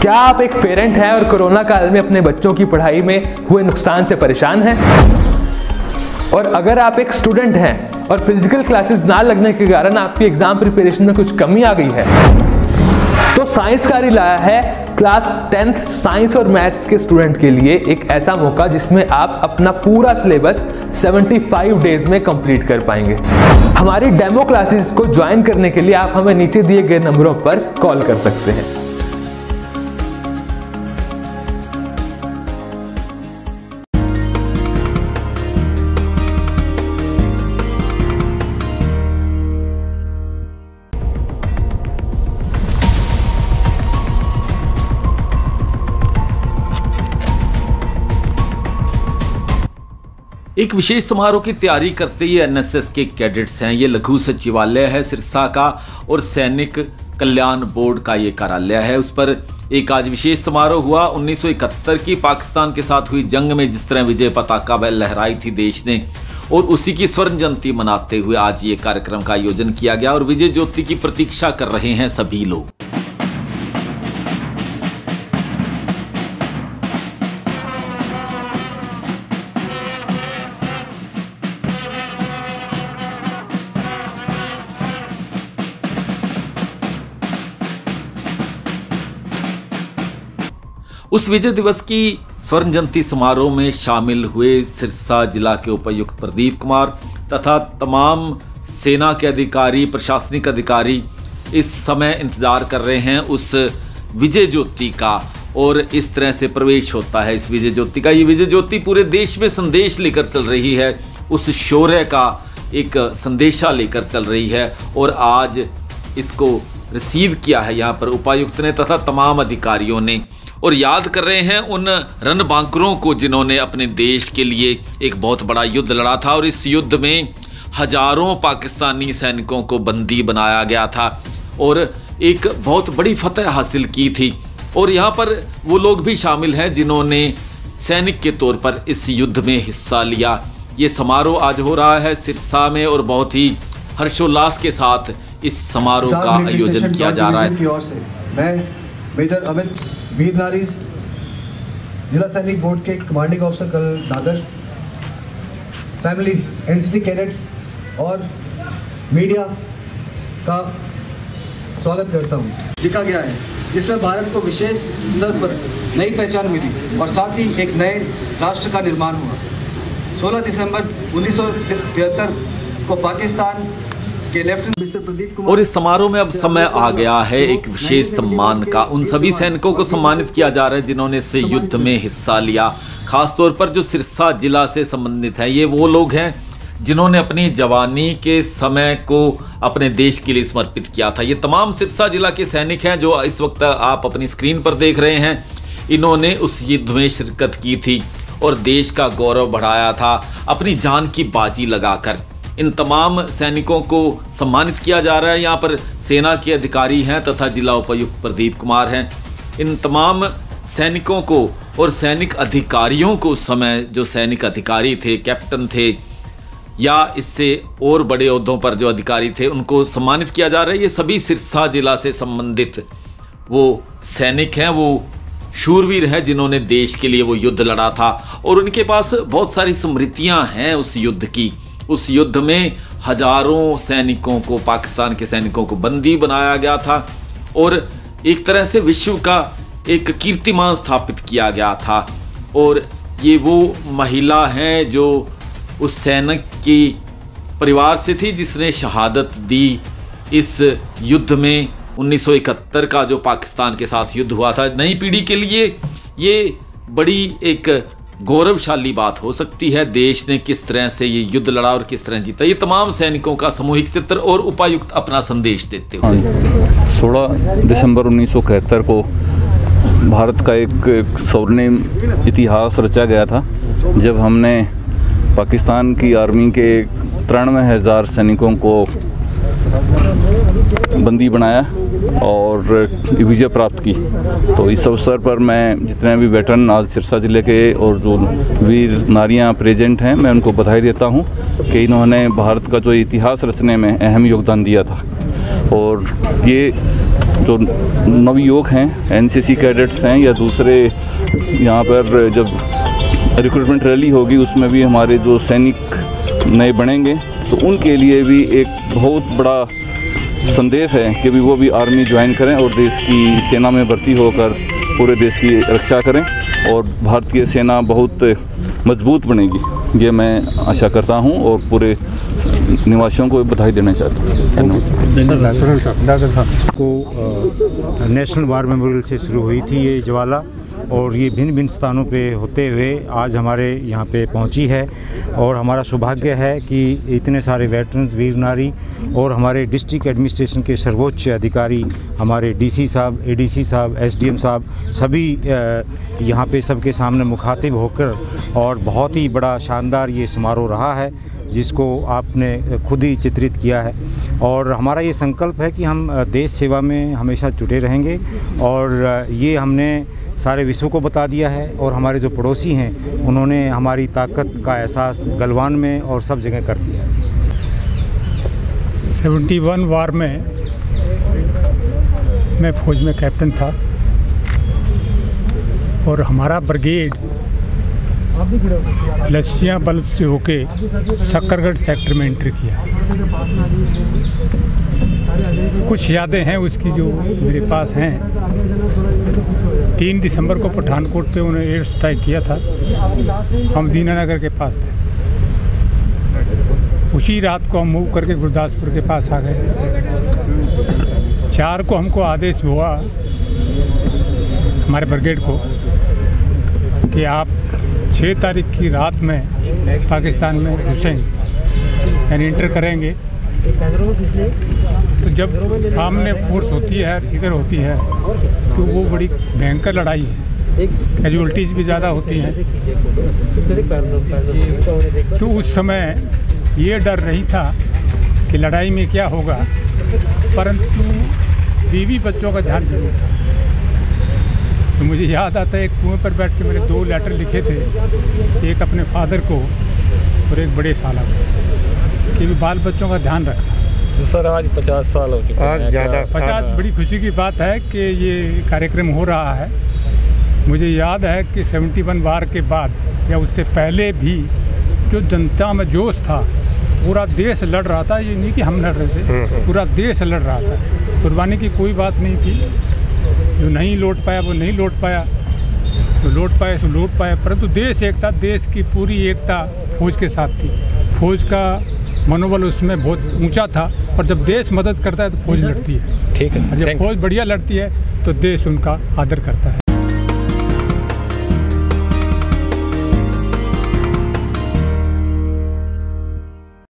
क्या आप एक पेरेंट हैं और कोरोना काल में अपने बच्चों की पढ़ाई में हुए नुकसान से परेशान हैं? और अगर आप एक स्टूडेंट हैं और फिजिकल क्लासेस ना लगने के कारण आपकी एग्जाम प्रिपरेशन में कुछ कमी आ गई है, तो साइंसकारी लाया है क्लास 10th साइंस और मैथ्स के स्टूडेंट के लिए एक ऐसा मौका जिसमें आप अपना पूरा सिलेबस 75 डेज में कंप्लीट कर पाएंगे। हमारी डेमो क्लासेस को ज्वाइन करने के लिए आप हमें नीचे दिए गए नंबरों पर कॉल कर सकते हैं। एक विशेष समारोह की तैयारी करते ये एनएसएस के कैडेट्स हैं। ये लघु सचिवालय है सिरसा का और सैनिक कल्याण बोर्ड का ये कार्यालय है। उस पर एक आज विशेष समारोह हुआ। 1971 की पाकिस्तान के साथ हुई जंग में जिस तरह विजय पताका लहराई थी देश ने, और उसी की स्वर्ण जयंती मनाते हुए आज ये कार्यक्रम का आयोजन किया गया और विजय ज्योति की प्रतीक्षा कर रहे हैं सभी लोग। उस विजय दिवस की स्वर्ण जयंती समारोह में शामिल हुए सिरसा जिला के उपायुक्त प्रदीप कुमार तथा तमाम सेना के अधिकारी, प्रशासनिक अधिकारी इस समय इंतजार कर रहे हैं उस विजय ज्योति का। और इस तरह से प्रवेश होता है इस विजय ज्योति का। ये विजय ज्योति पूरे देश में संदेश लेकर चल रही है, उस शौर्य का एक संदेशा लेकर चल रही है। और आज इसको रिसीव किया है यहाँ पर उपायुक्त ने तथा तमाम अधिकारियों ने, और याद कर रहे हैं उन रणबांकुरों को जिन्होंने अपने देश के लिए एक बहुत बड़ा युद्ध लड़ा था। और इस युद्ध में हजारों पाकिस्तानी सैनिकों को बंदी बनाया गया था और एक बहुत बड़ी फतह हासिल की थी। और यहाँ पर वो लोग भी शामिल हैं जिन्होंने सैनिक के तौर पर इस युद्ध में हिस्सा लिया। ये समारोह आज हो रहा है सिरसा में और बहुत ही हर्षोल्लास के साथ इस समारोह का आयोजन किया जा रहा है। मैं मेजर अमित वीर नारीज, जिला सैनिक बोर्ड के कमांडिंग ऑफिसर कल दादर, फैमिलीज, एनसीसी कैडेट्स और मीडिया का स्वागत करता हूं। लिखा गया है जिसमें भारत को विशेष स्तर पर नई पहचान मिली और साथ ही एक नए राष्ट्र का निर्माण हुआ। 16 दिसंबर 1973 को पाकिस्तान के लेफ्टिनेंट मिस्टर प्रदीप कुमार। और इस समारोह में अब समय आ गया है एक विशेष सम्मान का। उन सभी सैनिकों को सम्मानित किया जा रहा है जिन्होंने इस युद्ध में हिस्सा लिया। खास तौर पर जो सिरसा जिला से संबंधित है, ये वो लोग हैं जिन्होंने अपनी जवानी के समय को अपने देश के लिए समर्पित किया था। ये तमाम सिरसा जिला के सैनिक हैं जो इस वक्त आप अपनी स्क्रीन पर देख रहे हैं। इन्होंने उस युद्ध में शिरकत की थी और देश का गौरव बढ़ाया था अपनी जान की बाजी लगाकर। इन तमाम सैनिकों को सम्मानित किया जा रहा है। यहाँ पर सेना के अधिकारी हैं तथा जिला उपायुक्त प्रदीप कुमार हैं। इन तमाम सैनिकों को और सैनिक अधिकारियों को उस समय जो सैनिक अधिकारी थे, कैप्टन थे या इससे और बड़े ओहदों पर जो अधिकारी थे, उनको सम्मानित किया जा रहा है। ये सभी सिरसा जिला से संबंधित वो सैनिक हैं, वो शूरवीर हैं जिन्होंने देश के लिए वो युद्ध लड़ा था और उनके पास बहुत सारी स्मृतियां हैं उस युद्ध की। उस युद्ध में हजारों सैनिकों को, पाकिस्तान के सैनिकों को बंदी बनाया गया था और एक तरह से विश्व का एक कीर्तिमान स्थापित किया गया था। और ये वो महिला हैं जो उस सैनिक की परिवार से थी जिसने शहादत दी इस युद्ध में। 1971 का जो पाकिस्तान के साथ युद्ध हुआ था, नई पीढ़ी के लिए ये बड़ी एक गौरवशाली बात हो सकती है। देश ने किस तरह से ये युद्ध लड़ा और किस तरह जीता। ये तमाम सैनिकों का सामूहिक चित्र और उपायुक्त अपना संदेश देते हुए। 16 दिसंबर 1971 को भारत का एक स्वर्णिम इतिहास रचा गया था जब हमने पाकिस्तान की आर्मी के 93,000 सैनिकों को बंदी बनाया और विजय प्राप्त की। तो इस अवसर पर मैं जितने भी वेटरन आज सिरसा ज़िले के और जो वीर नारियां प्रेजेंट हैं, मैं उनको बधाई देता हूं कि इन्होंने भारत का जो इतिहास रचने में अहम योगदान दिया था। और ये जो नवयुवक हैं, एनसीसी कैडेट्स हैं या दूसरे, यहाँ पर जब रिक्रूटमेंट रैली होगी उसमें भी हमारे जो सैनिक नए बनेंगे तो उनके लिए भी एक बहुत बड़ा संदेश है कि भी वो भी आर्मी ज्वाइन करें और देश की सेना में भर्ती होकर पूरे देश की रक्षा करें और भारतीय सेना बहुत मजबूत बनेगी, ये मैं आशा करता हूं और पूरे निवासियों को बधाई देना चाहता हूँ। को नेशनल वार मेमोरियल से शुरू हुई थी ये ज्वाला और ये भिन्न भिन्न स्थानों पे होते हुए आज हमारे यहाँ पे पहुँची है और हमारा सौभाग्य है कि इतने सारे वेटरन्स, वीर नारी और हमारे डिस्ट्रिक्ट एडमिनिस्ट्रेशन के सर्वोच्च अधिकारी, हमारे डीसी साहब, एडीसी साहब, एसडीएम साहब सभी यहाँ पे सबके सामने मुखातिब होकर और बहुत ही बड़ा शानदार ये समारोह रहा है जिसको आपने खुद ही चित्रित किया है और हमारा ये संकल्प है कि हम देश सेवा में हमेशा जुटे रहेंगे और ये हमने सारे विश्व को बता दिया है और हमारे जो पड़ोसी हैं उन्होंने हमारी ताकत का एहसास गलवान में और सब जगह कर दिया है। 71 वार में मैं फौज में कैप्टन था और हमारा ब्रिगेड लसियां बल से होके सक्करगढ़ सेक्टर में एंट्री किया। कुछ यादें हैं उसकी जो मेरे पास हैं। 3 दिसंबर को पठानकोट पे उन्होंने एयर स्ट्राइक किया था, हम दीनानगर के पास थे। उसी रात को हम मूव करके गुरदासपुर के पास आ गए। 4 को हमको आदेश हुआ हमारे ब्रिगेड को कि आप 6 तारीख की रात में पाकिस्तान में घुसेंगे यानी इंटर करेंगे। तो जब सामने फोर्स होती है, इधर होती है, तो वो बड़ी भयंकर लड़ाई है, कैजुअल्टीज़ भी ज़्यादा होती हैं। तो उस समय ये डर नहीं था कि लड़ाई में क्या होगा, परंतु बीवी बच्चों का ध्यान जरूर था। तो मुझे याद आता है एक कुएं पर बैठ के मैंने 2 लेटर लिखे थे, एक अपने फादर को और एक बड़े साला को कि भी बाल बच्चों का ध्यान रखना। सर आज 50 साल हो चुके हैं, आज ज़्यादा 50। बड़ी खुशी की बात है कि ये कार्यक्रम हो रहा है। मुझे याद है कि 71 वार के बाद या उससे पहले भी जो जनता में जोश था, पूरा देश लड़ रहा था। ये नहीं कि हम लड़ रहे थे, पूरा देश लड़ रहा था। कुर्बानी की कोई बात नहीं थी। जो नहीं लौट पाया वो नहीं लौट पाया, जो लौट पाए सो लौट पाया, परंतु देश एक था। देश की पूरी एकता फौज के साथ थी। फौज का मनोबल उसमें बहुत ऊंचा था और जब देश मदद करता है तो फौज लड़ती है। ठीक है, जब फौज बढ़िया लड़ती है तो देश उनका आदर करता है।